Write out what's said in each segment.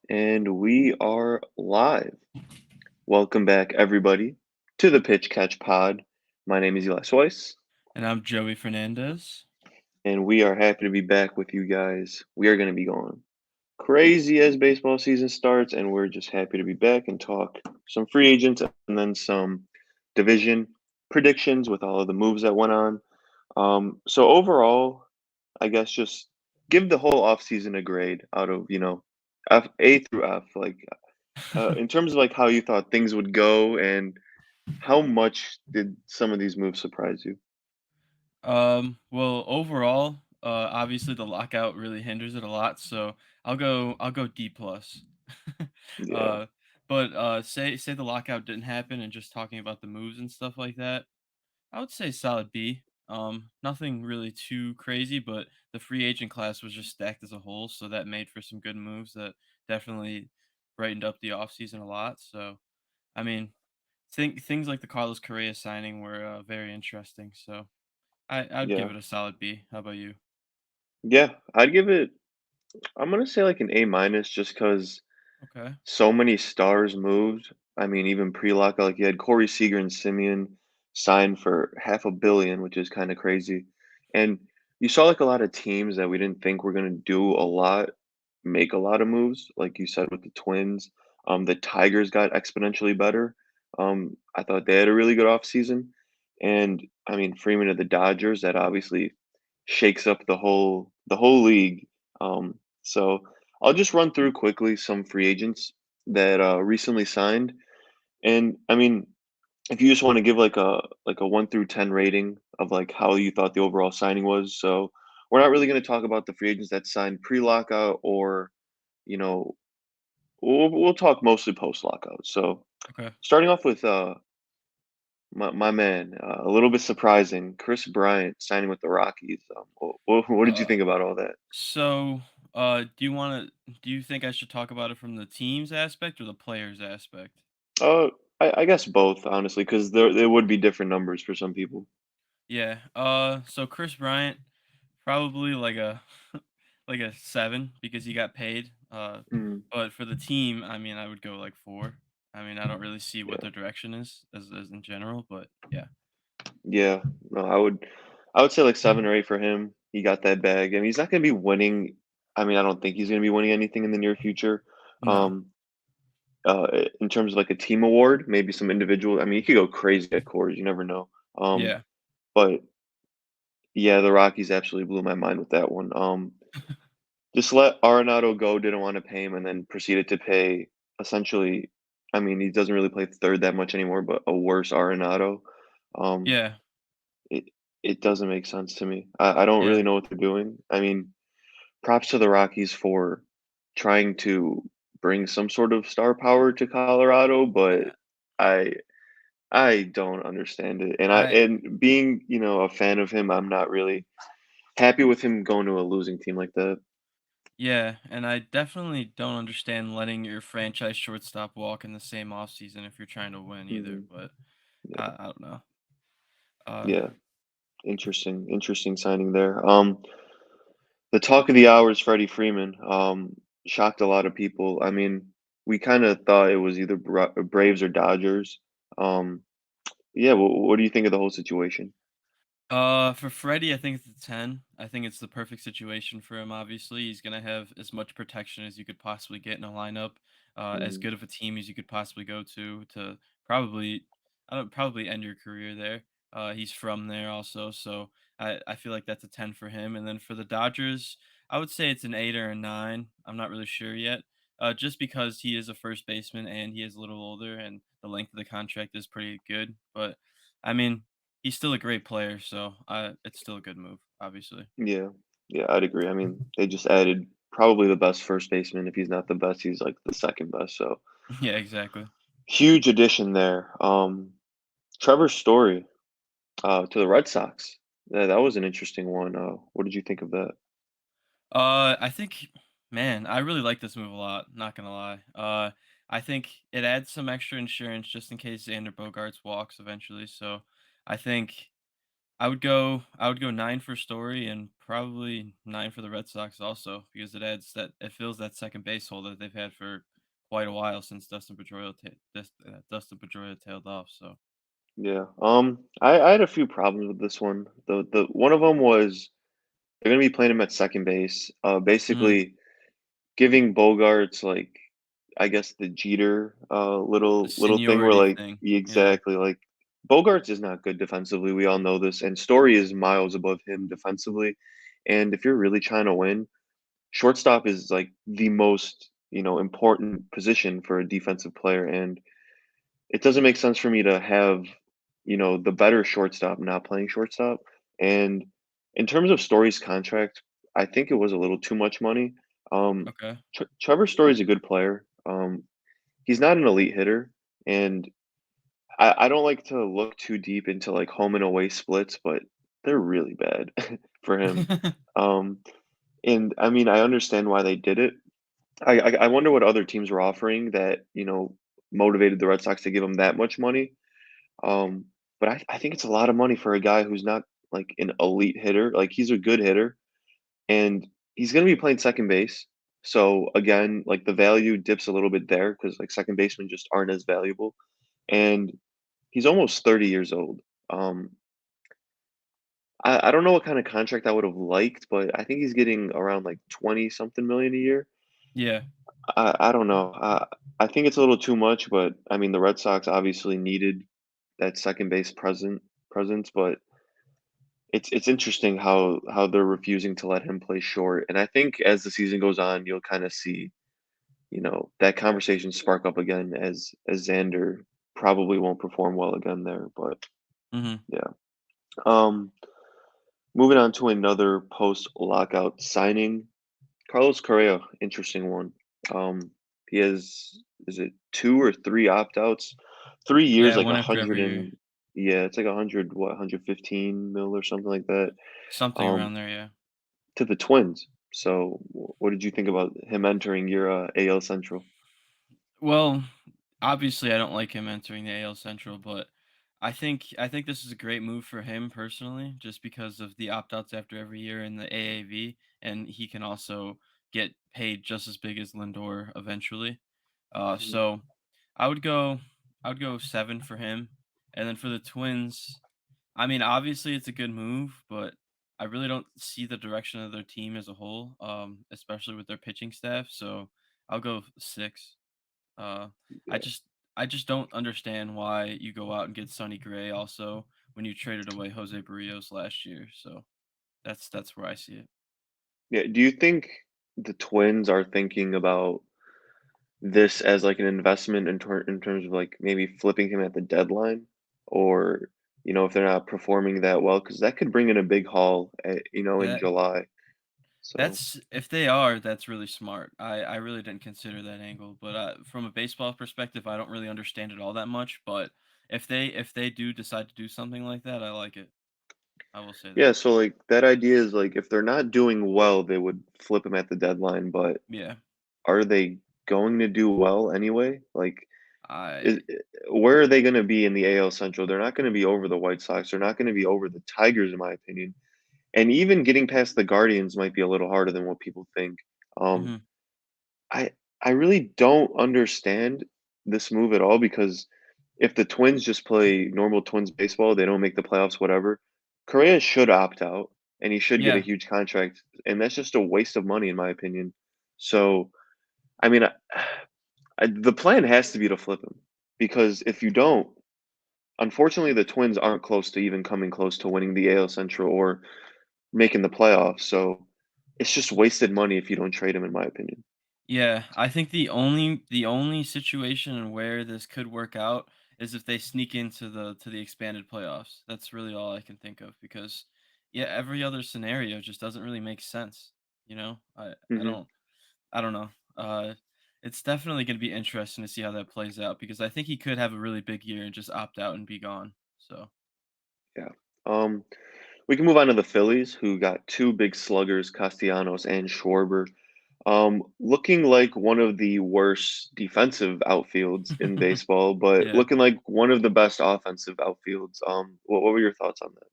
And we are live. Welcome back, everybody, to the Pitch Catch Pod. My name is Eli Swice, And I'm Joey Fernandez. and we are happy to be back with you guys. We are going to be going crazy as baseball season starts, and we're just happy to be back and talk some free agents and then some division predictions with all of the moves that went on. So overall, I guess just give the whole offseason a grade out of, A through F. Like, in terms of like how you thought things would go and how much did some of these moves surprise you? Well, overall, obviously the lockout really hinders it a lot, so I'll go D plus. Yeah, uh, but say the lockout didn't happen, and just talking about the moves and stuff like that, I would say solid B. Nothing really too crazy, but the free agent class was just stacked as a whole, so that made for some good moves that definitely brightened up the offseason a lot. So, I mean, things like the Carlos Correa signing were very interesting. So I'd give yeah, it a solid B. How about you? yeah. I'd give it. I'm gonna say like an A minus, just because Okay. so many stars moved. I mean, even pre-lockout, like you had Corey Seager and Simeon signed for 500 million, which is kind of crazy, and you saw like a lot of teams that we didn't think were gonna do a lot make a lot of moves, like you said with the Twins. The Tigers got exponentially better. I thought they had a really good offseason. And I mean Freeman of the Dodgers, that obviously shakes up the whole league. So I'll just run through quickly some free agents that recently signed. And I mean, if you just want to give like a 1 through 10 rating of like how you thought the overall signing was. So we're not really going to talk about the free agents that signed pre-lockout or you know, we'll talk mostly post-lockout. So, Okay. starting off with, my man, a little bit surprising, Chris Bryant signing with the Rockies. What did you Uh, think about all that? so do you think I should talk about it from the team's aspect or the player's aspect? Uh, I guess both, honestly, because there would be different numbers for some people. Yeah. So Chris Bryant, probably like a like a 7 because he got paid. Mhm, But for the team, I mean, I would go like 4. I mean, I don't really see what yeah. their direction is as in general, but yeah. Yeah, no, I would say, like, 7 or 8 for him. He got that bag. I mean, he's not gonna be winning. I mean, I don't think he's gonna be winning anything in the near future. No. Um, in terms of, like, a team award, maybe some individual. I mean, you could go crazy at Coors, you never know. Um, Yeah. but yeah, the Rockies absolutely blew my mind with that one. Just let Arenado go, didn't wanna pay him, and then proceeded to pay essentially. I mean, he doesn't really play third that much anymore, but a worse Arenado. Um, Yeah. it it doesn't make sense to me. I don't Yeah. really know what they're doing. I mean, props to the Rockies for trying to bring some sort of star power to Colorado, but Yeah. I I don't understand it. And I being, a fan of him, I'm not really happy with him going to a losing team like that. Yeah, and I definitely don't understand letting your franchise shortstop walk in the same offseason if you're trying to win either, Mhm. but Yeah. I don't know. Uh, Yeah. Interesting signing there. The talk of the hour is Freddie Freeman. Shocked a lot of people. I mean, we kind of thought it was either Braves or Dodgers. Um, yeah. What do you think of the whole situation? for Freddie, I think it's a 10. I think it's the perfect situation for him. Obviously, he's gonna have as much protection as you could possibly get in a lineup, as Mm, good of a team as you could possibly go to probably, I don't probably end your career there. He's from there also, so I feel like that's a 10 for him. And then for the Dodgers, I would say it's an 8 or a 9. I'm not really sure yet. Just because he is a first baseman and he is a little older, and the length of the contract is pretty good. But I mean, he's still a great player, so, it's still a good move, obviously. yeah. Yeah, I'd agree. I mean, they just added probably the best first baseman. If he's not the best, he's like the second best. So Yeah, exactly. huge addition there. Trevor Story, to the Red Sox. Yeah, that was an interesting one. What did you think of that? I think, man, I really like this move a lot, not gonna lie. I think it adds some extra insurance just in case Xander Bogaerts walks eventually, so I think I would go 9 for Story and probably 9 for the Red Sox also because it fills that second base hole that they've had for quite a while since Dustin Pedroia tailed off. So Yeah. I had a few problems with this one. The one of them was they're gonna be playing him at second base. mm, Basically giving Bogarts like I guess the Jeter the little thing where seniority like thing, yeah. exactly like Bogarts is not good defensively. We all know this, and Story is miles above him defensively. And if you're really trying to win, shortstop is like the most important position for a defensive player, and it doesn't make sense for me to have the better shortstop not playing shortstop. And in terms of Story's contract, I think it was a little too much money. Okay. Trevor Story's a good player. He's not an elite hitter, and I don't like to look too deep into like home and away splits, but they're really bad for him. Um, and I mean, I understand why they did it. I wonder what other teams were offering that motivated the Red Sox to give him that much money. But I think it's a lot of money for a guy who's not like an elite hitter. Like he's a good hitter, and he's going to be playing second base. So again, like the value dips a little bit there because like second basemen just aren't as valuable. And he's almost 30 years old. Um, I don't know what kind of contract I would have liked, but I think he's getting around like 20 something million a year. Yeah. I don't know. I think it's a little too much, but I mean the Red Sox obviously needed that second base presence, but it's interesting how they're refusing to let him play short. And I think as the season goes on, you'll kind of see, that conversation spark up again as Xander probably won't perform well again there. But Mhm. yeah. Um Moving on to another post lockout signing. Carlos Correa, interesting one. He has is it 2 or 3 opt-outs? 3 years, Yeah, like one a after hundred every year. and yeah, it's like 100, what, 115 mil or something like that. Something Um, around there, yeah. to the Twins. So, what did you think about him entering your AL Central? Well, obviously, I don't like him entering the AL Central, but I think this is a great move for him personally, just because of the opt-outs after every year in the AAV, and he can also get paid just as big as Lindor eventually. Mhm. So I would go I would go 7 for him, and then for the Twins, I mean, obviously it's a good move, but I really don't see the direction of their team as a whole, especially with their pitching staff. So I'll go 6. Uh, I Yeah. just I just don't understand why you go out and get Sonny Gray also when you traded away Jose Barrios last year. So that's where I see it. Yeah. Do you think the Twins are thinking about this as like an investment in terms of like maybe flipping him at the deadline, or if they're not performing that well, because that could bring in a big haul, in That July. So that's if they are, that's really smart. I really didn't consider that angle, but from a baseball perspective, I don't really understand it all that much. But if they do decide to do something like that, I like it. I will say yeah, that. so like that idea is like if they're not doing well, they would flip him at the deadline. But Yeah, are they going to do well anyway? Like, I is, where are they going to be in the AL Central? They're not going to be over the White Sox. They're not going to be over the Tigers, in my opinion. And even getting past the Guardians might be a little harder than what people think. Um, hmm I I really don't understand this move at all because if the Twins just play normal Twins baseball, they don't make the playoffs, whatever. Correa should opt out and he should get a yeah, huge contract, and that's just a waste of money in my opinion. So, I mean, the plan has to be to flip him because if you don't, unfortunately, the Twins aren't close to even coming close to winning the AL Central or making the playoffs. So, it's just wasted money if you don't trade him, in my opinion. yeah. I think the only situation where this could work out is if they sneak into the expanded playoffs. That's really all I can think of because yeah, every other scenario just doesn't really make sense. You know, I Hmm. don't I don't know. It's definitely going to be interesting to see how that plays out because I think he could have a really big year and just opt out and be gone. So Yeah. Um, we can move on to the Phillies, who got two big sluggers, Castellanos and Schwarber. Looking like one of the worst defensive outfields in baseball, but yeah. looking like one of the best offensive outfields. What were your thoughts on that?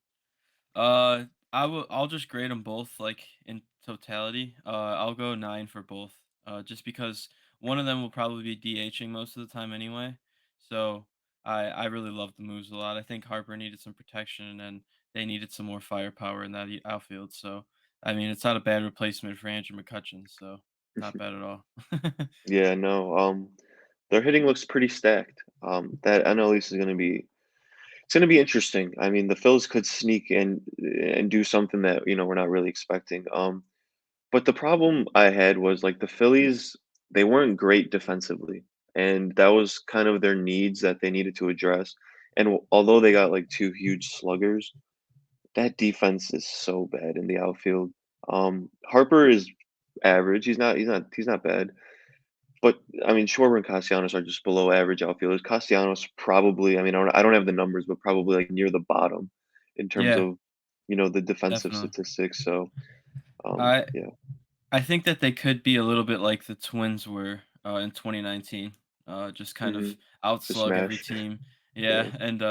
Uh, I'll just grade them both, like, in totality. I'll go 9 for both, just because one of them will probably be DHing most of the time anyway. So, I really love the moves a lot. I think Harper needed some protection, and they needed some more firepower in that outfield. So, I mean, it's not a bad replacement for Andrew McCutchen, so not bad at all. Yeah, no, their hitting looks pretty stacked. That NL East is gonna be interesting. I mean, the Phils could sneak in and do something that, we're not really expecting. But the problem I had was, like, the Phillies, they weren't great defensively, and that was kind of their needs that they needed to address. And although they got, like, 2 huge sluggers, that defense is so bad in the outfield. Harper is average. He's not bad. But, I mean, Schwarber and Castellanos are just below average outfielders. Castellanos probably, I mean, I don't have the numbers, but probably, like, near the bottom in terms Yeah, of, the defensive definitely. statistics, so, I yeah. I think that they could be a little bit like the Twins were, in 2019, just kind of Mhm. Just outslug every smash. team. Yeah. Yeah, and,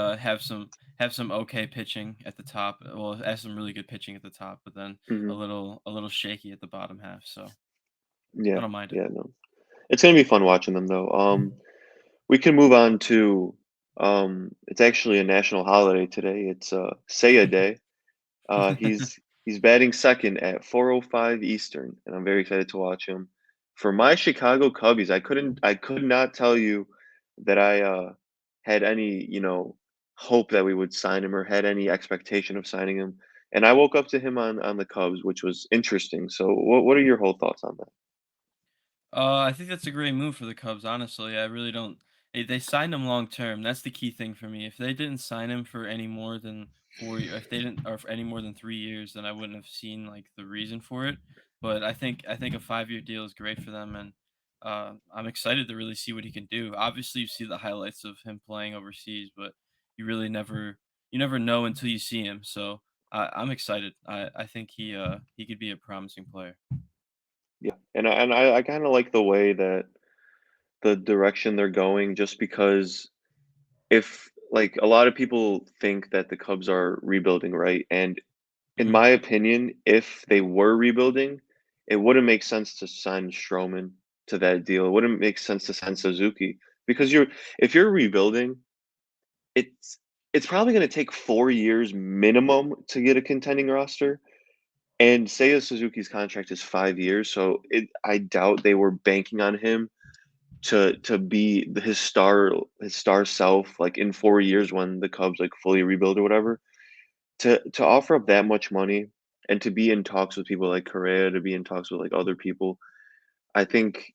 have some okay pitching at the top. Well, have some really good pitching at the top, but then a Mhm. little a little shaky at the bottom half, so I Yeah. don't mind it. Yeah, no. It's gonna be fun watching them, though. We can move on to, it's actually a national holiday today. It's, Seiya Day. He's batting second at 4:05 Eastern, and I'm very excited to watch him. For my Chicago Cubbies, I could not tell you that I had any, hope that we would sign him or had any expectation of signing him. And I woke up to him on the Cubs, which was interesting. So what are your whole thoughts on that? I think that's a great move for the Cubs, honestly. I really don't. They signed him long term. That's the key thing for me. If they didn't sign him for any more than if they didn't, or for any more than 3 years, then I wouldn't have seen like the reason for it. But I think a 5-year deal is great for them, and I'm excited to really see what he can do. Obviously, you see the highlights of him playing overseas, but you really never know until you see him. So I'm excited. I think he could be a promising player. Yeah, and I kind of like the way that the direction they're going, just because if like a lot of people think that the Cubs are rebuilding, right? And in Hmm. my opinion, if they were rebuilding, it wouldn't make sense to sign Stroman to that deal. It wouldn't make sense to sign Suzuki because if you're rebuilding, it's it's probably going to take 4 years minimum to get a contending roster. And Seiya Suzuki's contract is 5 years, so I doubt they were banking on him to be his star self like in 4 years when the Cubs like fully rebuild or whatever. To offer up that much money and to be in talks with people like Correa, to be in talks with, like, other people, I think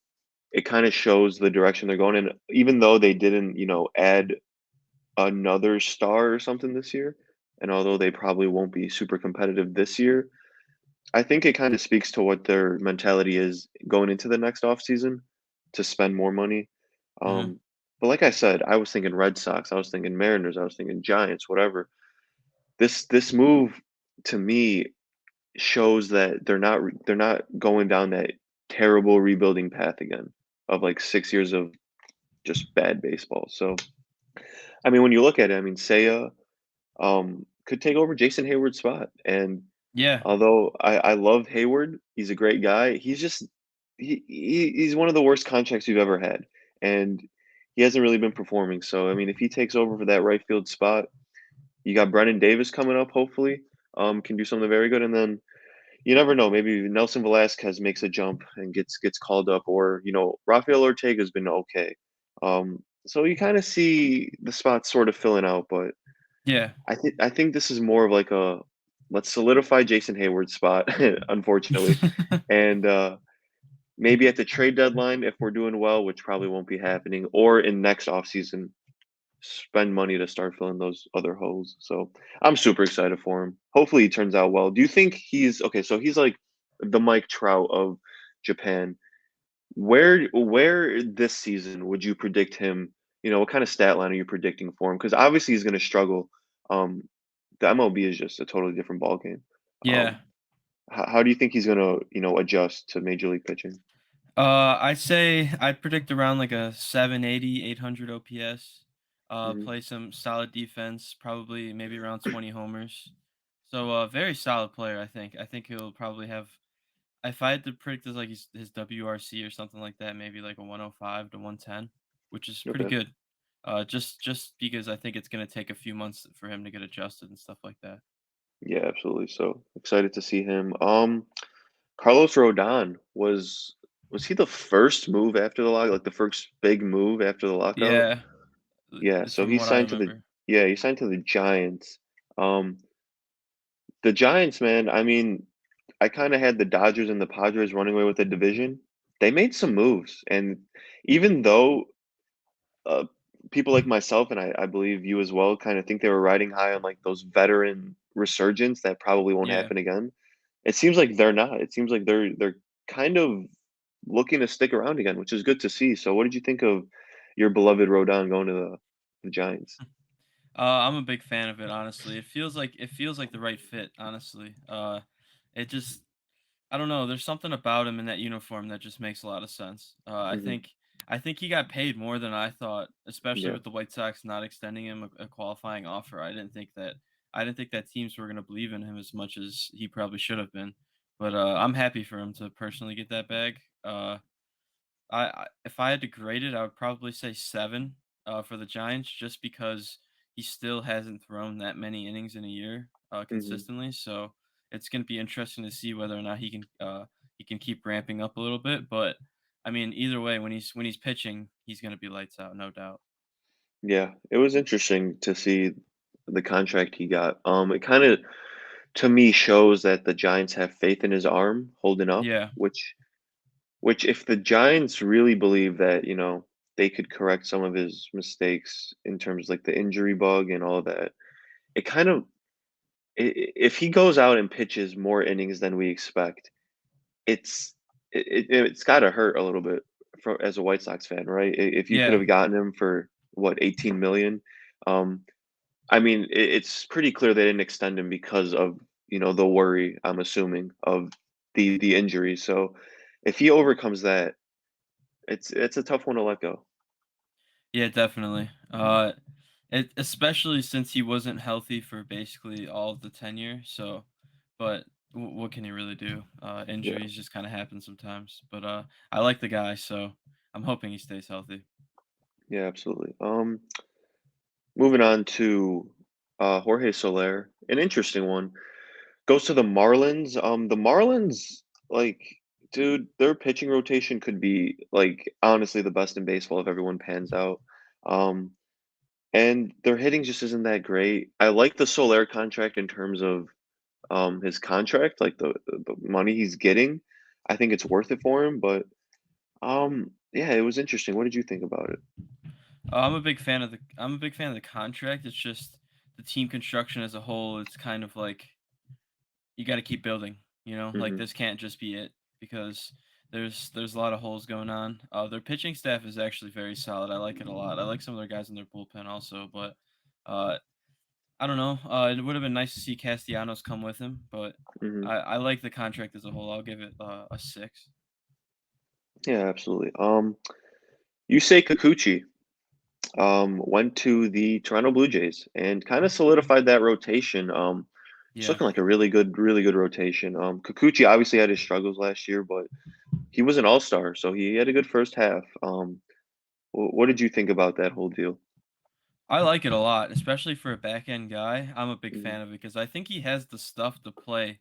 it kinda shows the direction they're going in, even though they didn't, add another star or something this year, and although they probably won't be super competitive this year, I think it kinda speaks to what their mentality is going into the next offseason to spend more money. Hmm. But like I said, I was thinking Red Sox, I was thinking Mariners, I was thinking Giants, whatever. This move to me shows that they're not going down that terrible rebuilding path again of like 6 years of just bad baseball. So, I mean, when you look at it, I mean, Seiya, could take over Jason Hayward's spot, and Yeah. although I love Hayward, he's a great guy, he's just he's one of the worst contracts we've ever had, and he hasn't really been performing. So, I mean, if he takes over for that right field spot, you got Brennan Davis coming up, hopefully, can do something very good, and then you never know. Maybe Nelson Velasquez makes a jump and gets called up, or Rafael Ortega's been okay. So you kind of see the spots sort of filling out, but Yeah. I think this is more of like a let's solidify Jason Hayward's spot, unfortunately, and maybe at the trade deadline if we're doing well, which probably won't be happening, or in next offseason, spend money to start filling those other holes. So I'm super excited for him. Hopefully he turns out well. Do you think he's okay? So he's like the Mike Trout of Japan. Where this season would you predict him? What kind of stat line are you predicting for him? Because obviously he's going to struggle. Um, the MLB is just a totally different ballgame. Yeah. Um, how do you think he's going to adjust to Major League pitching? I'd say I'd predict around like a 780, 800 OPS. Hmm. Play some solid defense, probably maybe around 20 homers. So, very solid player, I think. I think he'll probably have. If I had to predict his WRC or something like that, maybe like a 105 to 110, which is pretty Okay. good. Just because I think it's gonna take a few months for him to get adjusted and stuff like that. Yeah, absolutely. So excited to see him. Carlos Rodon was he the first move after the lock, like the first big move after the lockout? Yeah, Yeah, so from he what I signed to the remember. yeah, he signed to the Giants. Um, the Giants, man, I mean, I kind of had the Dodgers and the Padres running away with the division. They made some moves, and even though uh, people like myself and I believe you as well, kind of think they were riding high on like those veteran resurgence that probably won't Yeah. happen again. It seems like they're not. It seems like they're kind of looking to stick around again, which is good to see. So, what did you think of your beloved Rodon going to the Giants? I'm a big fan of it, honestly. It feels like the right fit, honestly. It just I don't know. There's something about him in that uniform that just makes a lot of sense. Hmm. I think he got paid more than I thought, especially Yeah, with the White Sox not extending him a qualifying offer. I didn't think that teams were going to believe in him as much as he probably should have been. But I'm happy for him to personally get that bag. If I had to grade it, I would probably say 7 for the Giants, just because he still hasn't thrown that many innings in a year hmm, consistently. So it's going to be interesting to see whether or not he can keep ramping up a little bit. But I mean, either way, when he's pitching, he's going to be lights out, no doubt. yeah. It was interesting to see the contract he got. It kind of to me shows that the Giants have faith in his arm holding up, Yeah, which if the Giants really believe that, they could correct some of his mistakes in terms like the injury bug and all that, it kind of if he goes out and pitches more innings than we expect, it's it's got to hurt a little bit for as a White Sox fan, right? If you could yeah. have gotten him for what 18 million, um, I mean, it's pretty clear they didn't extend him because of the worry. I'm assuming of the injury. So if he overcomes that, it's a tough one to let go. Yeah, definitely. Especially since he wasn't healthy for basically all of the tenure. So, but what can he really do? Yeah, Injuries just kind of happen sometimes. But I like the guy, so I'm hoping he stays healthy. yeah, absolutely. Moving on to Jorge Soler, an interesting one. Goes to the Marlins. The Marlins, like, dude, their pitching rotation could be like honestly the best in baseball if everyone pans out. Um, and their hitting just isn't that great. I like the Soler contract in terms of his contract, like the money he's getting. I think it's worth it for him, but yeah, it was interesting. What did you think about it? I'm a big fan of the contract. It's just the team construction as a whole. It's kind of like you got to keep building. You know, like Hmm. this can't just be it because there's a lot of holes going on. Their pitching staff is actually very solid. I like it a lot. I like some of their guys in their bullpen also, but uh, I don't know. It would have been nice to see Castellanos come with him, but Hmm. I like the contract as a whole. I'll give it a 6. Yeah, absolutely. You say Kikuchi went to the Toronto Blue Jays and kind of solidified that rotation. It's Yeah. looking like a really good rotation. Kikuchi obviously had his struggles last year, but he was an all-star, so he had a good first half. What did you think about that whole deal? I like it a lot, especially for a back end guy. I'm a big Hmm. fan of it because I think he has the stuff to play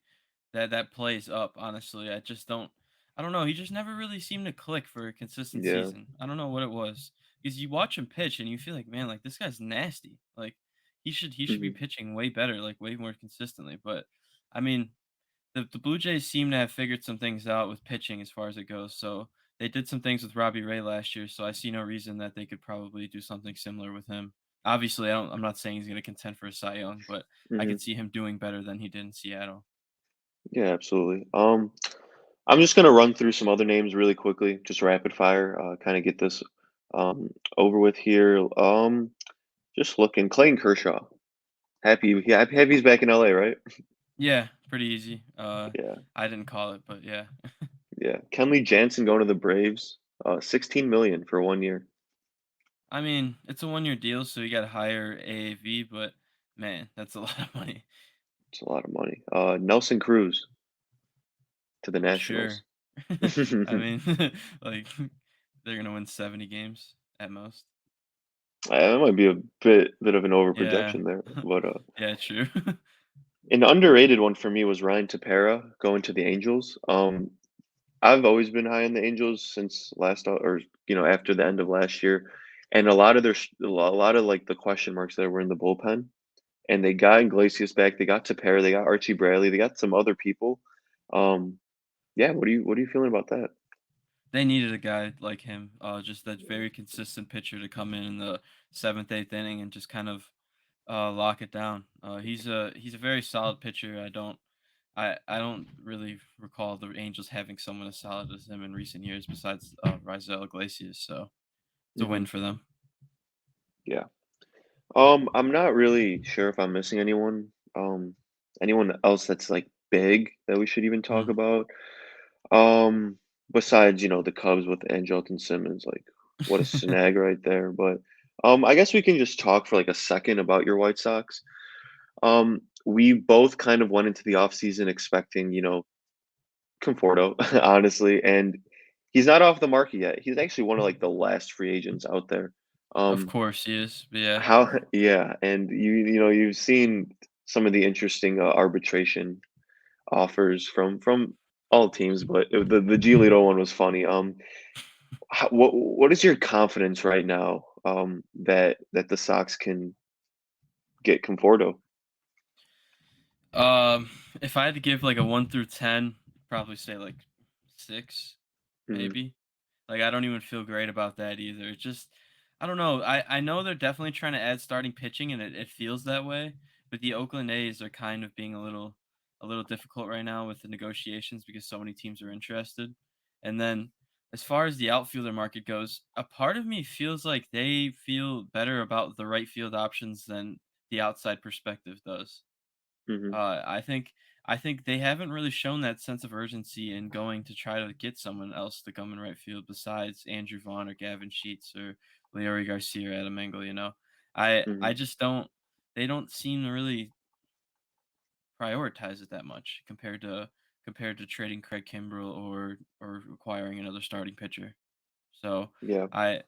that plays up. Honestly, I don't know. He just never really seemed to click for a consistent Yeah. season. I don't know what it was because you watch him pitch and you feel like, man, like this guy's nasty. Like he should be Hmm. pitching way better, like way more consistently. But I mean, the Blue Jays seem to have figured some things out with pitching as far as it goes. So they did some things with Robbie Ray last year. So I see no reason that they could probably do something similar with him. Obviously, I'm not saying he's going to contend for a Cy Young, but I Hmm. could see him doing better than he did in Seattle. Yeah, absolutely. I'm just gonna run through some other names really quickly, just rapid fire, kind of get this over with here. Just looking, Clayton Kershaw. Happy he's back in LA, right? Yeah, pretty easy. Yeah, I didn't call it, but yeah. yeah. Kenley Jansen going to the Braves. 16 million for 1 year. I mean, it's a 1 year deal, so you got to hire AAV, but man, that's a lot of money. It's a lot of money. Nelson Cruz to the Sure. Nationals. I mean, like they're gonna win 70 games at most. That might be a bit of an Yeah. overprojection there, but Yeah, true. an underrated one for me was Ryan Tepera going to the Angels. I've always been high on the Angels since or after the end of last year, and a lot of like the question marks that were in the bullpen, and they got Iglesias back, they got Tepera, they got Archie Bradley, they got some other people. Um, yeah, what are you feeling about that? They needed a guy like him, just that very consistent pitcher to come in the 7th, 8th inning and just kind of lock it down. He's a very solid pitcher. I don't really recall the Angels having someone as solid as him in recent years besides Raisel Iglesias. So it's a win Hmm. for them. Yeah. I'm not really sure if I'm missing anyone else that's like big that we should even talk Mm. about. Um, Besides, the Cubs with Andrelton Simmons, like what a snag right there. But I guess we can just talk for like a second about your White Sox. We both kind of went into the offseason expecting, Conforto, honestly, and he's not off the market yet. He's actually one of like the last free agents out there. Of Um, course he is. But yeah. how yeah, and you've seen some of the interesting arbitration offers from all teams, but the Giolito one was funny. What is your confidence right now that the Sox can get Conforto? If I had to give like a 1 through 10, probably say like 6, Hmm. maybe. Like I don't even feel great about that either. It's just I don't know. I know they're definitely trying to add starting pitching and it feels that way, but the Oakland A's are kind of being a little difficult right now with the negotiations because so many teams are interested. And then as far as the outfielder market goes, a part of me feels like they feel better about the right field options than the outside perspective does. Hmm. I think they haven't really shown that sense of urgency in going to try to get someone else to come in right field besides Andrew Vaughn or Gavin Sheets or Leori Garcia or Adam Engel. I Hmm. just don't. They don't seem to really prioritize it that much compared to trading Craig Kimbrell or acquiring another starting pitcher. So Yeah. I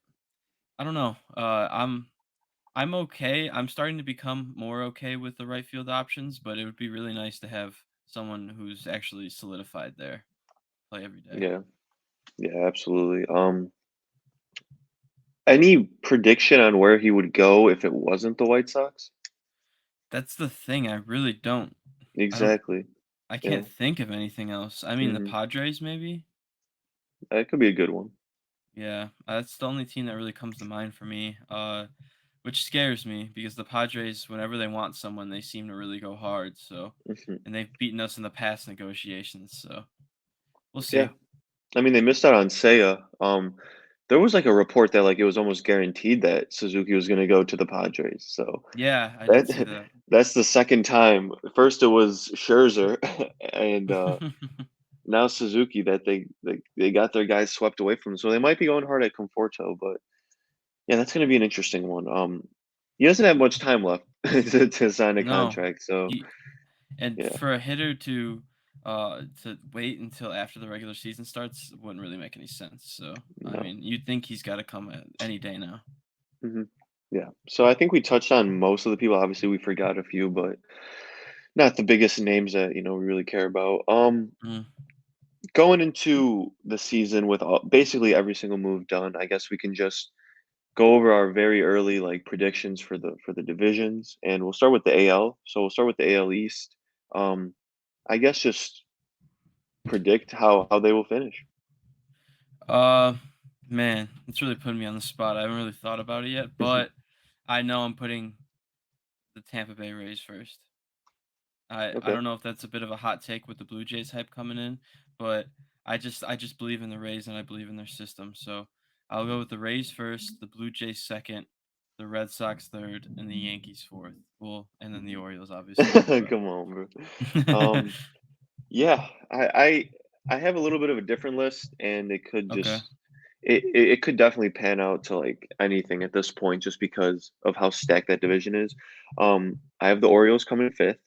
I don't know. I'm okay. I'm starting to become more okay with the right field options, but it would be really nice to have someone who's actually solidified there play every day. Yeah. Yeah. Absolutely. Any prediction on where he would go if it wasn't the White Sox? That's the thing. I really don't. I don't. Exactly. I Yeah. can't think of anything else. I mean, the Hmm. Padres maybe. That could be a good one. Yeah, that's the only team that really comes to mind for me. Which scares me because the Padres, whenever they want someone, they seem to really go hard. So, Hmm. and they've beaten us in the past negotiations. So we'll Yeah. see. I mean, they missed out on Seiya. There was like a report that like it was almost guaranteed that Suzuki was going to go to the Padres. So Yeah, I did see that that. that's the second time. First it was Scherzer, and now Suzuki that they got their guys swept away from them. So they might be going hard at Conforto, but yeah, that's going to be an interesting one. He doesn't have much time left to sign a No, contract. So you and yeah, for a hitter to wait until after the regular season starts wouldn't really make any sense. So I no. mean, you'd think he's got to come at any day now. Hmm. Yeah. So I think we touched on most of the people. Obviously, we forgot a few, but not the biggest names that we really care about. Mm, Going into the season with basically every single move done, I guess we can just go over our very early like predictions for the divisions, and we'll start with the AL. So we'll start with the AL East. Um, I guess just predict how they will finish. uh, man, it's really putting me on the spot. I haven't really thought about it yet, but I know I'm putting the Tampa Bay Rays first. I Okay. don't know if that's a bit of a hot take with the Blue Jays hype coming in, but I just believe in the Rays and I believe in their system. So I'll go with the Rays first, the Blue Jays second, the Red Sox third, and the Yankees fourth. Well, and then the Orioles, obviously. Come on, bro. Um, yeah, I have a little bit of a different list, and it could Okay. just it could definitely pan out to like anything at this point, just because of how stacked that division is. I have the Orioles coming fifth.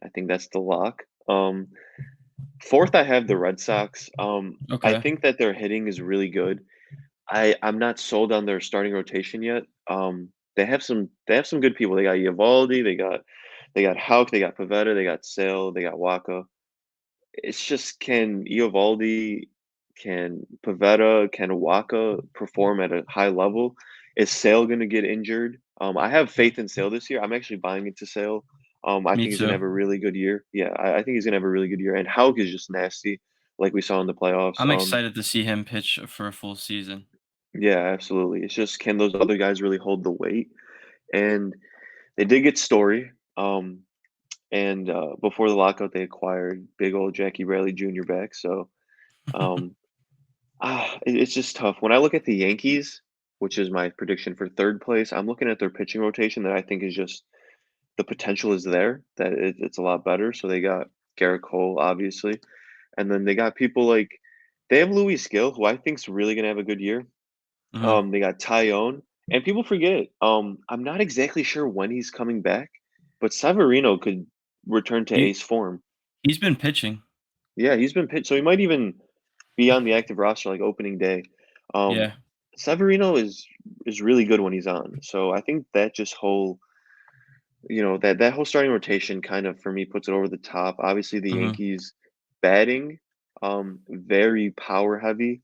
I think that's the lock. 4th, I have the Red Sox. I Okay. think that their hitting is really good. I'm not sold on their starting rotation yet. They have some good people. They got Eovaldi, they got Houck, they got Pivetta, they got Sale, they got Waka. It's just can Eovaldi, can Pivetta, can Waka perform at a high level? Is Sale gonna get injured? I have faith in Sale this year. I'm actually buying into Sale. I Me think he's gonna too. have a really good year. Yeah, I think he's gonna have a really good year. And Houck is just nasty, like we saw in the playoffs. I'm excited to see him pitch for a full season. Yeah, absolutely. It's just can those other guys really hold the weight? And they did get Story. And before the lockout, they acquired big old Jackie Bradley Jr. back. So um, it's just tough. When I look at the Yankees, which is my prediction for 3rd place, I'm looking at their pitching rotation that I think is just the potential is there, that it's a lot better. So they got Garrett Cole, obviously, and then they got people like they have Louis Gill, who I think's really gonna have a good year. Mhm. They got Tyone, and people forget. I'm not exactly sure when he's coming back, but Severino could return to He ace form. he's been pitching. Yeah, he's been pitched, so he might even be on the active roster like opening day. Um, Yeah. Severino is really good when he's on. So I think that just whole that whole starting rotation kind of for me puts it over the top. Obviously the Mhm. Yankees batting, very power heavy.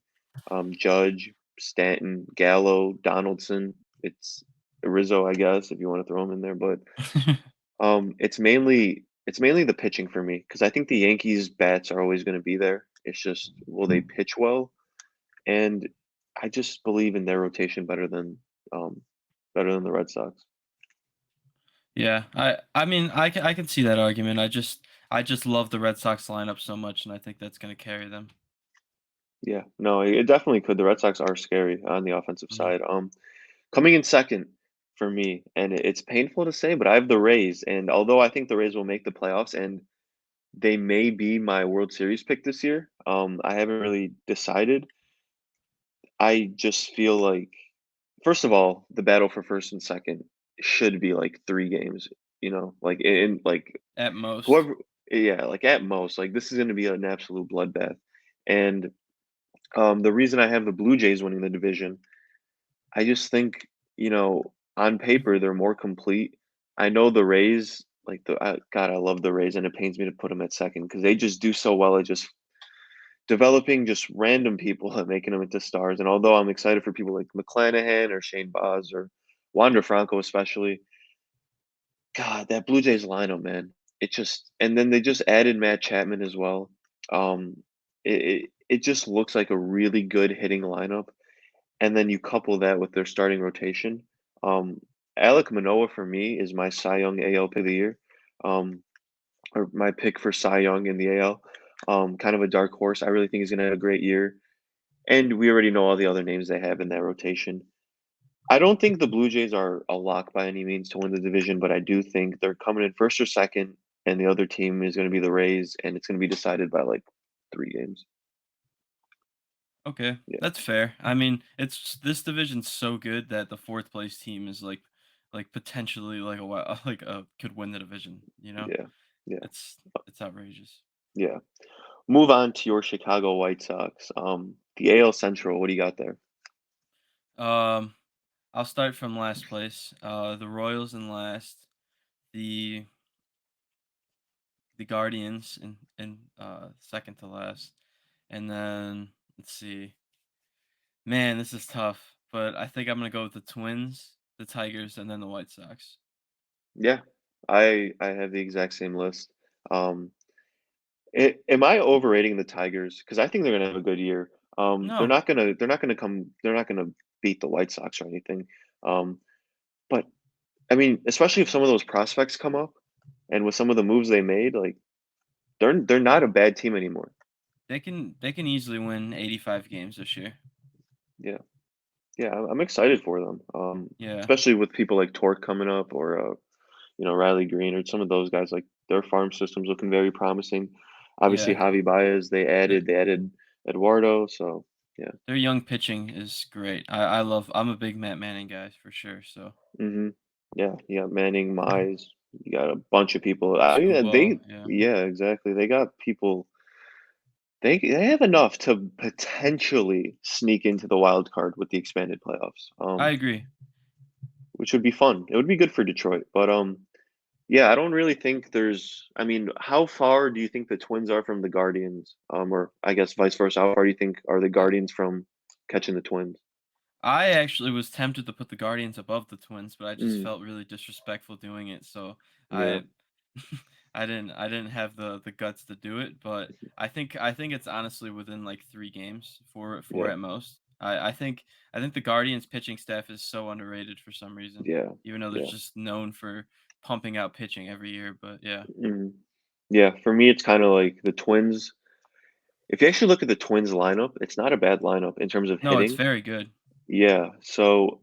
Judge, Stanton, Gallo, Donaldson. It's Rizzo, I guess, if you want to throw him in there, but it's mainly the pitching for me because I think the Yankees bats are always going to be there. It's just will they pitch well? And I just believe in their rotation um better than the Red Sox. Yeah, I mean, I can see that argument. I just love the Red Sox lineup so much, and I think that's gonna carry them. Yeah, no, it definitely could. The Red Sox are scary on the offensive Mhm. side. Coming in second for me, and it's painful to say, but I have the Rays, and although I think the Rays will make the playoffs, and they may be my World Series pick this year, I haven't really decided. I just feel like, first of all, the battle for first and second should be like 3 games, like like At most. whoever, yeah, like at most, like this is going to be an absolute bloodbath. And the reason I have the Blue Jays winning the division, I just think, on paper they're more complete. I know the Rays, like God, I love the Rays, and it pains me to put them at second because they just do so well at just developing just random people and making them into stars. And although I'm excited for people like McClanahan or Shane Baz or Wander Franco, especially, God, that Blue Jays lineup, man, it just and then they just added Matt Chapman as well. It just looks like a really good hitting lineup. And then you couple that with their starting rotation. Um, Alek Manoah for me is my Cy Young AL pick of the year, um, or my pick for Cy Young in the AL. Kind of a dark horse. I really think he's going to have a great year. And we already know all the other names they have in that rotation. I don't think the Blue Jays are a lock by any means to win the division, but I do think they're coming in first or second, and the other team is going to be the Rays, and it's going to be decided by like 3 games. Okay, Yeah, that's fair. I mean, it's this division's so good that the 4th place team is like potentially like like could win the division, you know? yeah, yeah, It's it's outrageous. yeah. Move on to your Chicago White Sox. The AL Central, what do you got there? Um, I'll start from last place. The Royals in last, the the Guardians in second to last, and then let's see. Man, this is tough, but I think I'm gonna go with the Twins, the Tigers, and then the White Sox. Yeah, I have the exact same list. Um, am I overrating the Tigers? Because I think they're gonna have a good year. They're No, not gonna they're not gonna come they're not gonna beat the White Sox or anything. Um, but I mean, especially if some of those prospects come up, and with some of the moves they made, like they're not a bad team anymore. they can easily win 85 games this year. Yeah, yeah, I'm excited for them. Yeah, Especially with people like Torque coming up, or Riley Green, or some of those guys. Like their farm system's looking very promising. Obviously, yeah. Javi Baez, they Th- added they added Eduardo. So yeah, Their young pitching is great. I'm a big Matt Manning guy for sure. So yeah, yeah. Manning, Mize. You got a bunch of people. I mean, Screwball, yeah. yeah, exactly. They got people. They have enough to potentially sneak into the wild card with the expanded playoffs, I agree. which would be fun. It would be good for Detroit, but yeah, I don't really think there's. I mean, how far do you think the Twins are from the Guardians? Or I guess vice versa. How far do you think are the Uh, Guardians from catching the Twins? I actually was tempted to put the Guardians above the Twins, but I just Mm, felt really disrespectful doing it, so yeah, I I didn't have the guts to do it, but I think it's honestly within like 3 games, 4 yeah, at most. I think the Guardians pitching staff is so underrated for some reason, yeah, even though they're yeah. just known for pumping out pitching every year, but yeah. Mm. Yeah, for me, it's kind of like the Twins. If you actually look at the Twins lineup, it's not a bad lineup in terms of No, it's hitting. very good. Yeah, so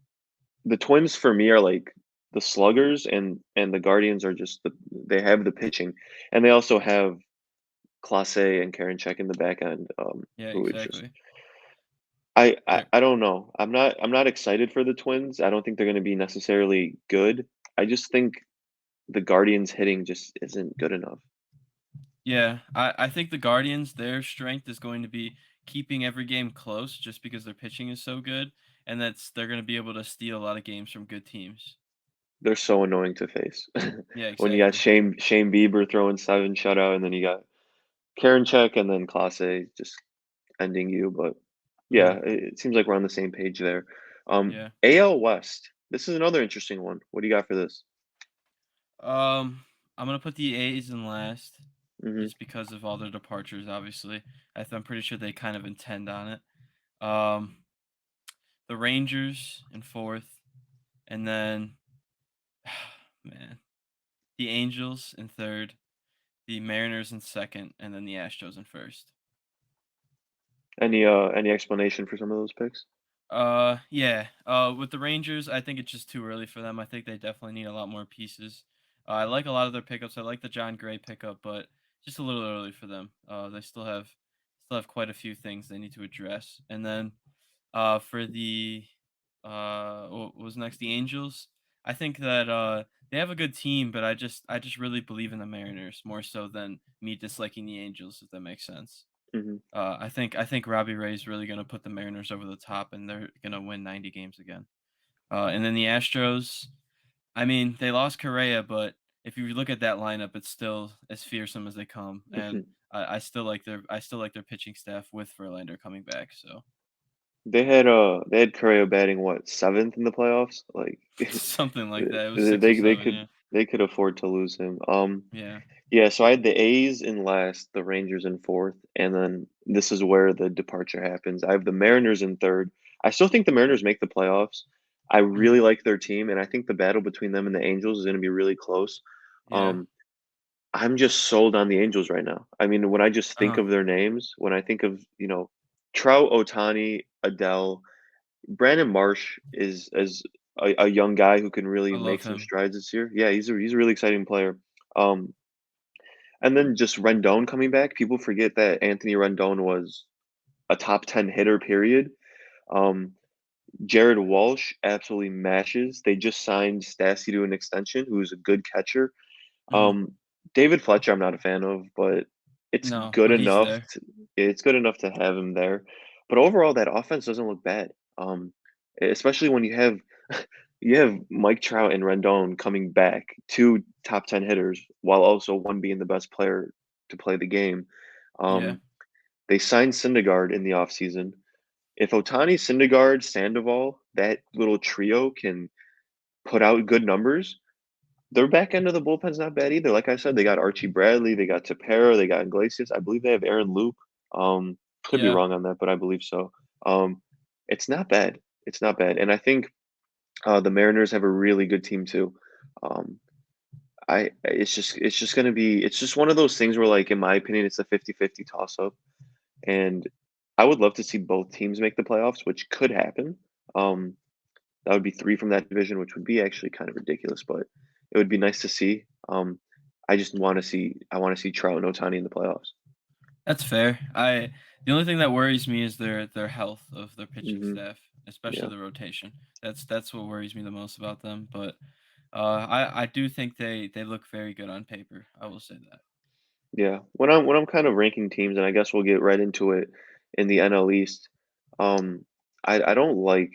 the Twins for me are like the sluggers, and the Guardians are just they have the pitching, and they also have Clase and Karinchak in the back end, Yeah, who is just exactly. I They're I don't know. I'm not excited for the Twins. I don't think they're gonna be necessarily good. I just think the Guardians hitting just isn't good enough. Yeah, I think the Guardians, their strength is going to be keeping every game close just because their pitching is so good, and they're going to be able to steal a lot of games from good teams. They're so annoying to face. Yeah, When you got exactly. Shane Bieber throwing 7 shutout, and then you got Karinchak and then Clase just ending you, but yeah, Mhm. it seems like we're on the same page there. Yeah. AL West, this is another interesting one. What do you got for this? I'm gonna put the A's in last, Mhm. just because of all their departures. Obviously, I'm pretty sure they kind of intend on it. Um, the Rangers in fourth, and then man, the Angels in third, the Mariners in second, and then the Astros in first. Any explanation for some of those picks? Yeah. With the Rangers, I think it's just too early for them. I think they definitely need a lot more pieces. I like a lot of their pickups. I like the John Gray pickup, but just a little early for them. They still have quite a few things they need to address. And then, for the what was next? The Angels. I think that they have a good team, but I just really believe in the Mariners more so than me disliking the Angels, if that makes sense. Mhm. I think Robbie Ray's really gonna put the Mariners over the top, and they're gonna win 90 games again. And then the Astros, I mean, they lost Correa, but if you look at that lineup, it's still as fearsome as they come, and I still like their pitching staff with Verlander coming back. So They had Correa batting what, 7th in the playoffs? Like something like that. It was they six or they seven. could Yeah, they could afford to lose him. yeah, Yeah, so I had the A's in last, the Rangers in 4th, and then this is where the departure happens. I have the Mariners in 3rd. I still think the Mariners make the playoffs. I mhm, really like their team, and I think the battle between them and the Angels is gonna be really close. yeah. Um, I'm just sold on the Angels right now. I mean, when I just think Uh, of their names, when I think of, Trout, Otani, Adele, Brandon Marsh is a young guy who can really I make love some him. strides this year. Yeah, he's a really exciting player. Um, and then just Rendon coming back. People forget that Anthony Rendon was a top 10 hitter, period. Um, Jared Walsh absolutely mashes. They just signed Stassi to an extension, who's a good catcher. Mhm. Um, David Fletcher, I'm not a fan of, but it's No, good but he's enough. there. It's good enough to have him there. But overall, that offense doesn't look bad. Especially when you have Mike Trout and Rendon coming back, two top 10 hitters, while also one being the best player to play the game. Yeah, Um, they signed Syndergaard in the offseason. If Otani, Syndergaard, Sandoval, that little trio can put out good numbers, their back end of the bullpen's not bad either. Like I said, they got Archie Bradley, they got Tepera, they got Iglesias. I believe they have Aaron Loop. Could be yeah. wrong on that, but I believe so. Um, it's not bad. It's not bad, and I think the Mariners have a really good team too. Um, it's just gonna be it's just one of those things where, like, in my opinion, it's a 50-50 toss up, and I would love to see both teams make the playoffs, which could happen. Um, that would be 3 from that division, which would be actually kind of ridiculous, but it would be nice to see. I wanna see Trout and Ohtani in the playoffs. That's fair. The only thing that worries me is their health of their pitching Mhm. staff, especially Yeah. the rotation. That's what worries me the most about them. But I do think they look very good on paper. I will say that. Yeah. When I'm kind of ranking teams, and I guess we'll get right into it in the NL East, I don't like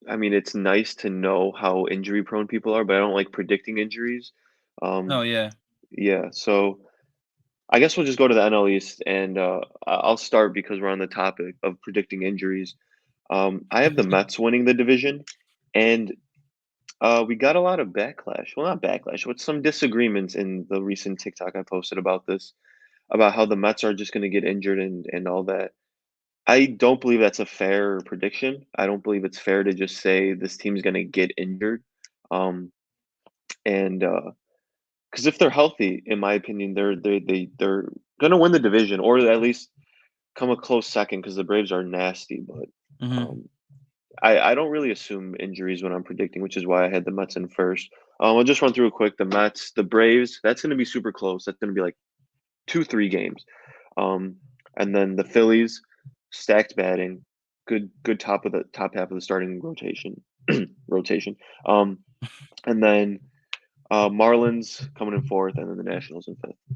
I mean, it's nice to know how injury prone people are, but I don't like predicting injuries. No, Um, yeah. yeah, so I guess we'll just go to the NL East, and I'll start because we're on the topic of predicting injuries. I have the Mets winning the division, and we got a lot of backlash. Well, not backlash, but some disagreements in the recent TikTok I posted about this, about how the Mets are just going to get injured and all that. I don't believe that's a fair prediction. I don't believe it's fair to just say this team's going to get injured. Um, and because if they're healthy, in my opinion, they're going to win the division, or at least come a close second because the Braves are nasty. But Mhm. um, I don't really assume injuries when I'm predicting, which is why I had the Mets in first. I'll just run through it quick. The Mets, the Braves, that's going to be super close. That's going to be like 2, 3 games. Um, and then the Phillies, stacked batting, good top half of the starting rotation. Um, and then Marlins coming in fourth, and then the Nationals in fifth.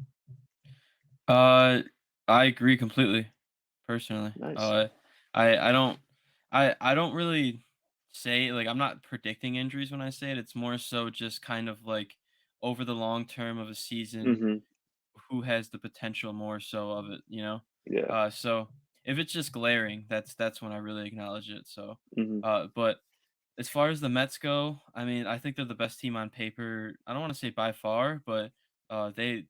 Uh, I agree completely, personally. Nice. I don't I don't really say like I'm not predicting injuries when I say it. It's more so just kind of like over the long term of a season, Hmm. who has the potential more so of it, you know? Yeah. So if it's just glaring, that's when I really acknowledge it. So, Hmm. but as far as the Mets go, I mean, I think they're the best team on paper. I don't want to say by far, but they've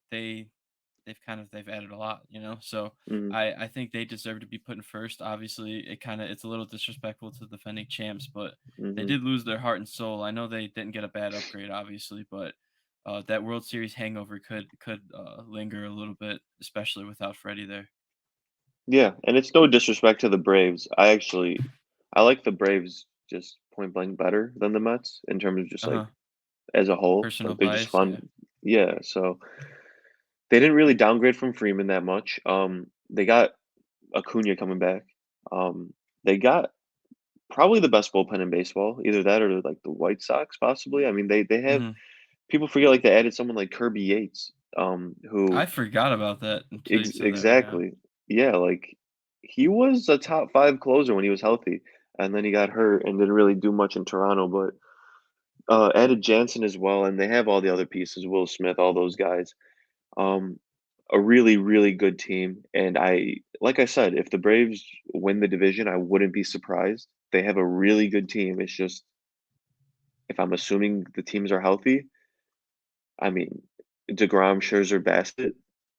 added a lot, you know. So Hmm. I think they deserve to be put in first. Obviously, it's a little disrespectful to the defending champs, but they Hmm. did lose their heart and soul. I know they didn't get a bad upgrade, obviously, but that World Series hangover could linger a little bit, especially without Freddie there. Yeah, and it's no disrespect to the Braves. I like the Braves just point blank better than the Mets in terms of just Uh like huh. as a whole. Personal Like they're just bias, fun. yeah. Yeah, so they didn't really downgrade from Freeman that much. They got Acuna coming back. Um, they got probably the best bullpen in baseball, either that or like the White Sox, possibly. I mean, they have Hmm. people forget like they added someone like Kirby Yates, I who forgot about that until you said that right now. exactly, yeah, like he was a top five closer when he was healthy, and then he got hurt and didn't really do much in Toronto, but added Jansen as well, and they have all the other pieces, Will Smith, all those guys. Um, a really, really good team, and like I said, if the Braves win the division, I wouldn't be surprised. They have a really good team. It's just if I'm assuming the teams are healthy, I mean, DeGrom, Scherzer, Bassett,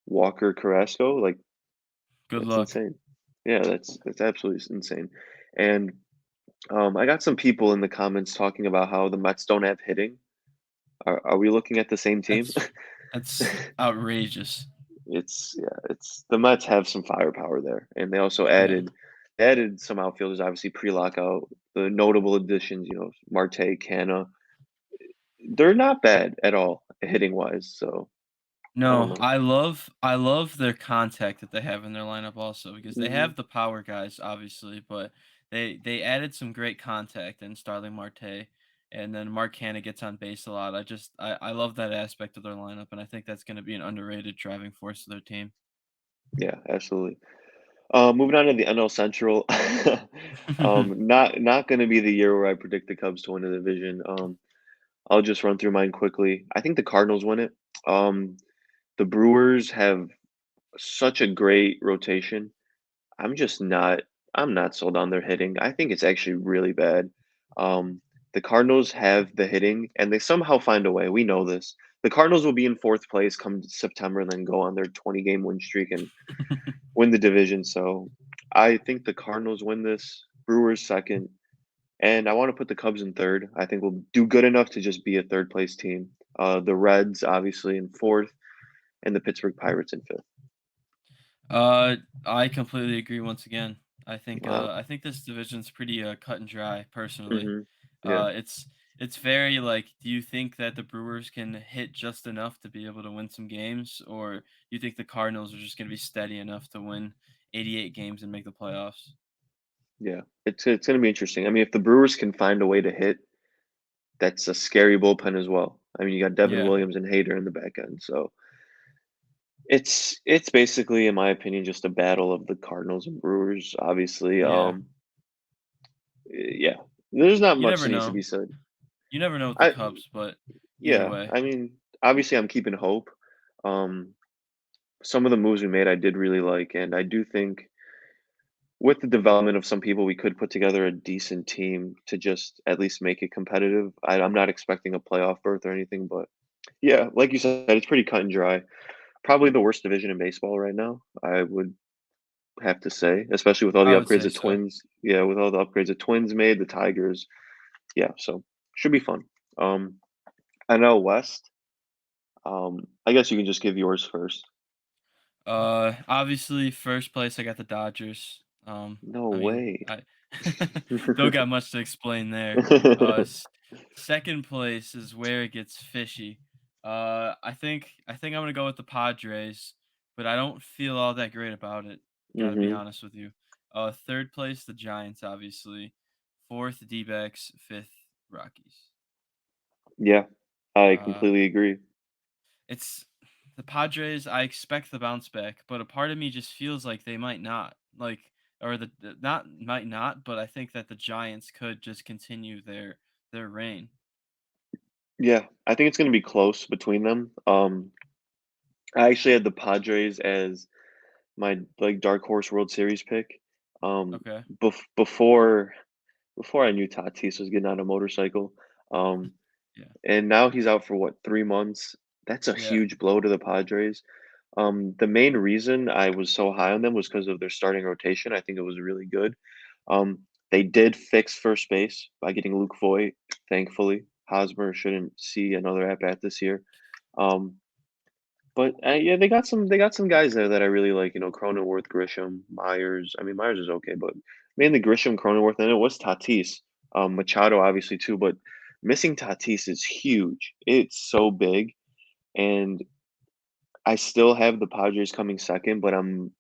Walker, Carrasco, like Good that's luck. insane. Yeah, that's absolutely insane. And I got some people in the comments talking about how the Mets don't have hitting. Are we looking at the same team? That's that's outrageous. It's the Mets have some firepower there, and they also Yeah. added some outfielders, obviously pre-lockout. The notable additions, Marte, Canna, they're not bad at all hitting wise. So I don't No, know. I love their contact that they have in their lineup also because they Hmm. have the power guys obviously, but they added some great contact in Starling Marte, and then Mark Canna gets on base a lot. I love that aspect of their lineup, and I think that's going to be an underrated driving force of their team. Yeah, absolutely. Moving on to the NL Central, not going to be the year where I predict the Cubs to win the division. I'll just run through mine quickly. I think the Cardinals win it. Um, the Brewers have such a great rotation. I'm just not I'm not sold on their hitting. I think it's actually really bad. Um, the Cardinals have the hitting and they somehow find a way. We know this. The Cardinals will be in fourth place come September and then go on their 20-game win streak and win the division. So I think the Cardinals win this, Brewers second, and I want to put the Cubs in third. I think we'll do good enough to just be a third place team. The Reds obviously in fourth, and the Pittsburgh Pirates in fifth. uh, I completely agree once again. Wow. I think this division's pretty cut and dry personally. Hmm. Yeah. It's very like, do you think that the Brewers can hit just enough to be able to win some games, or you think the Cardinals are just going to be steady enough to win 88 games and make the playoffs? Yeah, it's gonna be interesting. I mean, if the Brewers can find a way to hit, that's a scary bullpen as well. I mean, you got Devin Yeah. Williams and Hader in the back end, so it's basically, in my opinion, just a battle of the Cardinals and Brewers, obviously. Yeah. Yeah, there's not You much never that needs to know. be said. You never know with the I Cubs, but either Yeah, way. I mean, obviously, I'm keeping hope. Um, some of the moves we made, I did really like, and I do think with the development of some people, we could put together a decent team to just at least make it competitive. I'm not expecting a playoff berth or anything, but yeah, like you said, it's pretty cut and dry. Probably the worst division in baseball right now, I would have to say, especially with all the I would upgrades say the so. Twins. Yeah, with all the upgrades the Twins made, the Tigers. Yeah, so should be fun. Um, I know West. I guess you can just give yours first. Obviously, first place, I got the Dodgers. No I mean, way. I don't got much to explain there. Second place is where it gets fishy. I think I'm gonna go with the Padres, but I don't feel all that great about it. Gotta be Mhm. honest with you. Third place, the Giants, obviously. Fourth, D-backs. Fifth, Rockies. Yeah, I Uh, completely agree. It's the Padres, I expect the bounce back, but a part of me just feels like they might not. Like or the not might not, but I think that the Giants could just continue their reign. Yeah, I think it's gonna be close between them. I actually had the Padres as my, like, dark horse World Series pick. Um, Okay. before I knew Tatis was getting on a motorcycle. Um, Yeah. and now he's out for what, 3 months? That's a Yeah. huge blow to the Padres. The main reason I was so high on them was because of their starting rotation. I think it was really good. They did fix first base by getting Luke Voit, thankfully. Hosmer shouldn't see another at bat this year. Um, but yeah, they got some guys there that I really like. Cronenworth, Grisham, Myers. I mean, Myers is okay, but mainly Grisham, Cronenworth, and it was Tatis. Machado obviously too, but missing Tatis is huge. It's so big, and I still have the Padres coming second, but I'm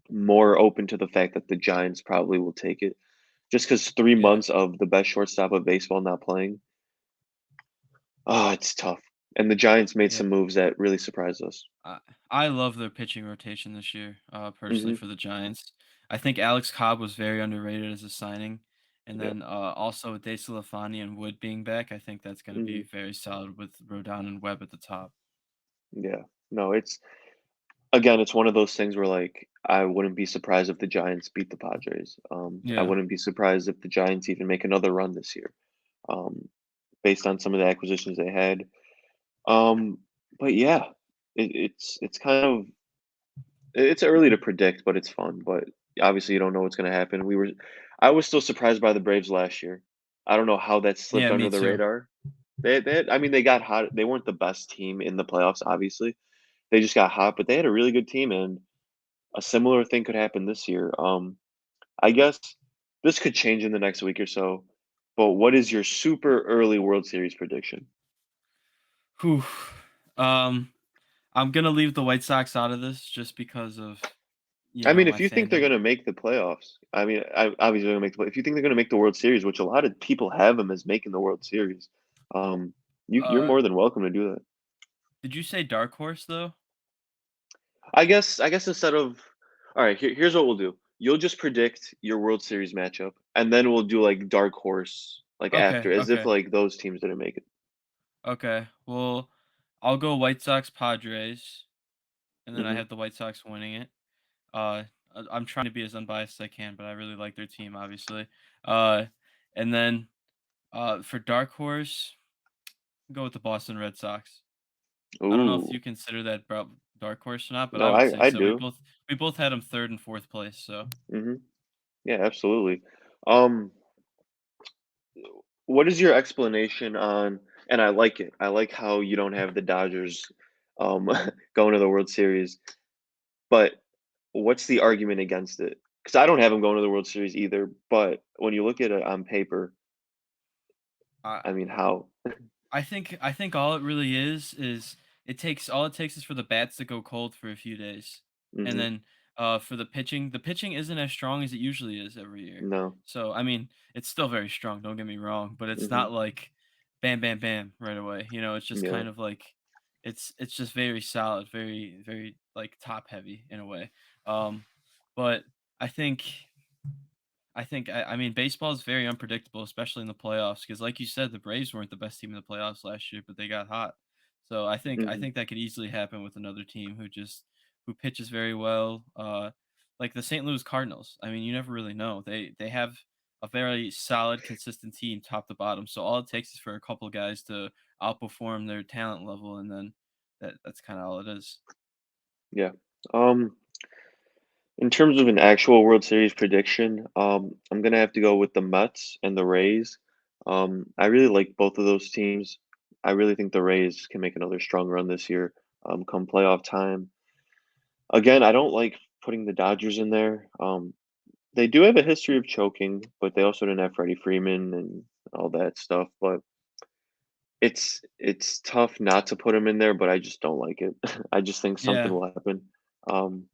more open to the fact that the Giants probably will take it. Just because 3 Yeah. months of the best shortstop of baseball not playing, oh, it's tough. And the Giants made Yeah. some moves that really surprised us. I I love their pitching rotation this year, personally Mhm, for the Giants. I think Alex Cobb was very underrated as a signing. And yep, then also with De Sclafani and Wood being back, I think that's gonna be mhm, very solid with Rodon and Webb at the top. yeah. No, it's one of those things where, like, I wouldn't be surprised if the Giants beat the Padres. I Yeah. wouldn't be surprised if the Giants even make another run this year, um, based on some of the acquisitions they had. Um, but yeah, it's kind of it's early to predict, but it's fun. But obviously, you don't know what's going to happen. I was still surprised by the Braves last year. I don't know how that slipped Yeah, me under the too. radar. I mean, they got hot. They weren't the best team in the playoffs, obviously. They just got hot, but they had a really good team, and a similar thing could happen this year. I guess this could change in the next week or so. But what is your super early World Series prediction? Whew. Um, I'm gonna leave the White Sox out of this just because of, I mean, if my you think they're fandom. gonna make the playoffs, I mean, obviously they're gonna make if you think they're gonna make the World Series, which a lot of people have them as making the World Series, um, you're Uh, more than welcome to do that. did you say Dark Horse though? I guess instead of all right, here's what we'll do. You'll just predict your World Series matchup, and then we'll do like dark horse like Okay, after, as if okay, like those teams didn't make it. okay. Well, I'll go White Sox Padres, and then I Hmm. have the White Sox winning it. I'm trying to be as unbiased as I can, but I really like their team, obviously. Uh, and then for Dark Horse, go with the Boston Red Sox. I don't know if Ooh, you consider that dark horse or not, but I no, would I say I so. do. We both had them third and fourth place. So Hmm. Yeah, absolutely. Um, What is your explanation on and I like it. I like how you don't have the Dodgers, um, going to the World Series, but what's the argument against it? Because I don't have them going to the World Series either, but when you look at it on paper, I I mean, how? I think all it really is it takes is for the bats to go cold for a few days, and Mhm. then for the pitching isn't as strong as it usually is every year. No. So I mean, it's still very strong. Don't get me wrong, but it's Mhm. not like bam, bam, bam right away. It's just Yeah. kind of like it's just very solid, very, very like top heavy in a way. Um, but I think I mean baseball is very unpredictable, especially in the playoffs, because like you said, the Braves weren't the best team in the playoffs last year, but they got hot. So I Mhm. think that could easily happen with another team who pitches very well. Like the St. Louis Cardinals. I mean, you never really know. They have a very solid, consistent team, top to bottom. So all it takes is for a couple guys to outperform their talent level, and then that's kind of all it is. Yeah. Um, in terms of an actual World Series prediction, I'm gonna have to go with the Mets and the Rays. I really like both of those teams. I really think the Rays can make another strong run this year, come playoff time. Again, I don't like putting the Dodgers in there. They do have a history of choking, but they also didn't have Freddie Freeman and all that stuff. But it's tough not to put him in there, but I just don't like it. I just think something Yeah, will happen. Um,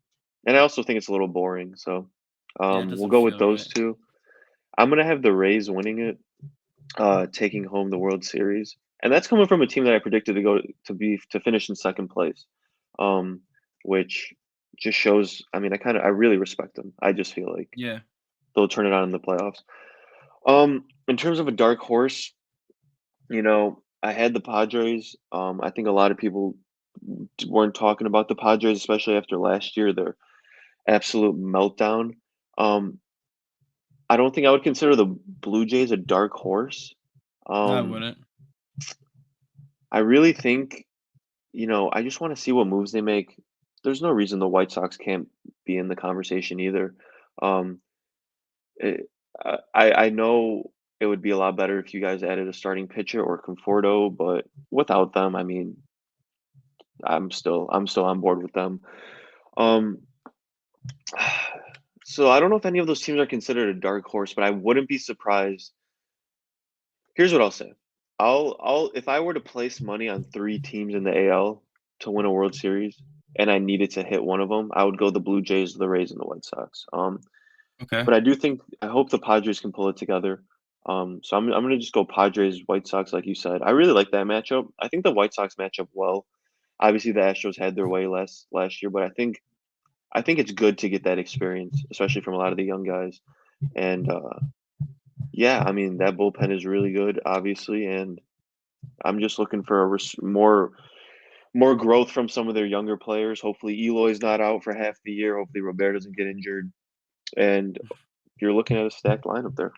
and I also think it's a little boring. So yeah, it we'll doesn't go with feel those right. two. I'm gonna have the Rays winning it, taking home the World Series, and that's coming from a team that I predicted to finish in second place, um, which just shows. I mean, I really respect them. I just feel like Yeah. they'll turn it on in the playoffs. In terms of a dark horse, I had the Padres. I think a lot of people weren't talking about the Padres, especially after last year, their absolute meltdown. Um, I don't think I would consider the Blue Jays a dark horse. No, I Um, wouldn't. I really think, I just want to see what moves they make. There's no reason the White Sox can't be in the conversation either. Um, it, I know it would be a lot better if you guys added a starting pitcher or Conforto, but without them, I mean, I'm still on board with them. Um, so I don't know if any of those teams are considered a dark horse, but I wouldn't be surprised. Here's what I'll say. I'll if I were to place money on 3 teams in the AL to win a World Series and I needed to hit one of them, I would go the Blue Jays, the Rays, and the White Sox. Okay. But I hope the Padres can pull it together. So I'm gonna just go Padres, White Sox, like you said. I really like that matchup. I think the White Sox match up well. Obviously, the Astros had their way last year, but I think it's good to get that experience, especially from a lot of the young guys. And yeah, I mean that bullpen is really good, obviously, and I'm just looking for more growth from some of their younger players. Hopefully, Eloy's not out for half the year. Hopefully, Robert doesn't get injured, and you're looking at a stacked lineup there.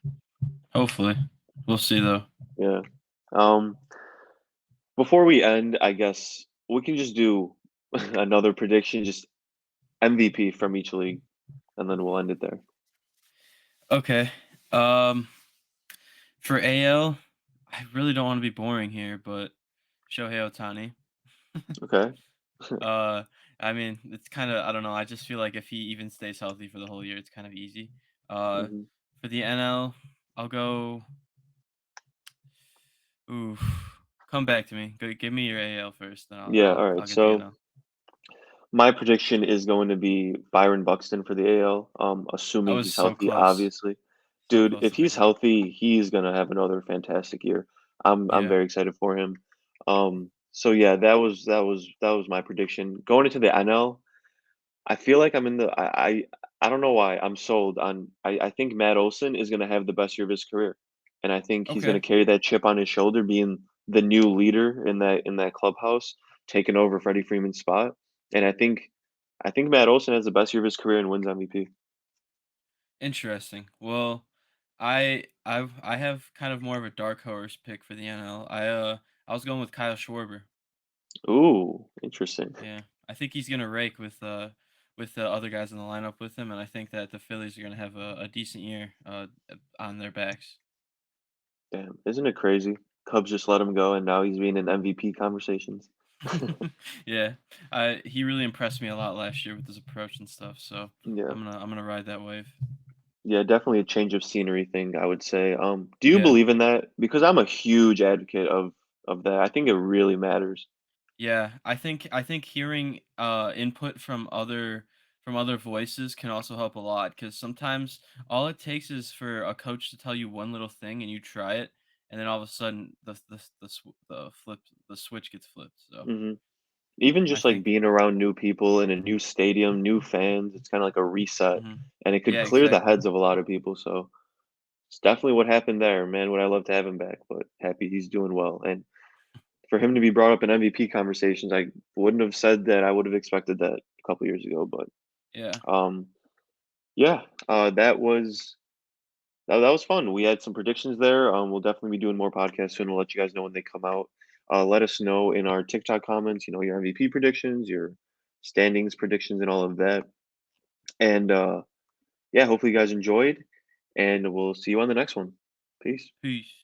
Hopefully. We'll see though. Yeah. Um, before we end, I guess we can just do another prediction, just MVP from each league, and then we'll end it there. Okay. Um, for AL, I really don't want to be boring here, but Shohei Otani. Okay. uh, I mean, it's kind of I don't know. I just feel like if he even stays healthy for the whole year, it's kind of easy. Uh, hmm for the NL, I'll go. Ooh, come back to me. Give me your AL first, then Yeah. All right. I'll get the So NL. my prediction is going to be Byron Buxton for the AL, I assuming was he's healthy, so obviously. Dude, close if to he's picking him. healthy, he's gonna have another fantastic year. I'm Yeah. very excited for him. So yeah, that was my prediction. Going into the NL, I feel like I'm in the I don't know why I'm sold on I think Matt Olson is gonna have the best year of his career. And I think he's gonna Okay. carry that chip on his shoulder, being the new leader in that clubhouse, taking over Freddie Freeman's spot. And I think Matt Olson has the best year of his career and wins MVP. Interesting. Well, I have kind of more of a dark horse pick for the NL. I was going with Kyle Schwarber. Ooh, interesting. Yeah, I think he's gonna rake with the other guys in the lineup with him, and I think that the Phillies are gonna have a decent year on their backs. Damn, isn't it crazy? Cubs just let him go and now he's being in MVP conversations. Yeah, he really impressed me a lot last year with his approach and stuff. So Yeah. I'm gonna ride that wave. Yeah, definitely a change of scenery thing, I would say. Do you Yeah. believe in that? Because I'm a huge advocate of that. I think it really matters. Yeah, I think hearing input from other voices can also help a lot, because sometimes all it takes is for a coach to tell you one little thing and you try it, and then all of a sudden the switch gets flipped. So Mhm. Even I just, like, think, being around new people in a new stadium, new fans, it's kinda like a reset, mhm. and it could Yeah, clear the exactly. heads of a lot of people, so it's definitely what happened there, man. Would I love to have him back, but happy he's doing well, and for him to be brought up in MVP conversations, I wouldn't have said that I would have expected that a couple years ago, but, Yeah. um, yeah, that was fun. We had some predictions there. We'll definitely be doing more podcasts soon. We'll let you guys know when they come out. Let us know in our TikTok comments, your MVP predictions, your standings predictions, and all of that. And yeah, hopefully you guys enjoyed, and we'll see you on the next one. Peace. Peace.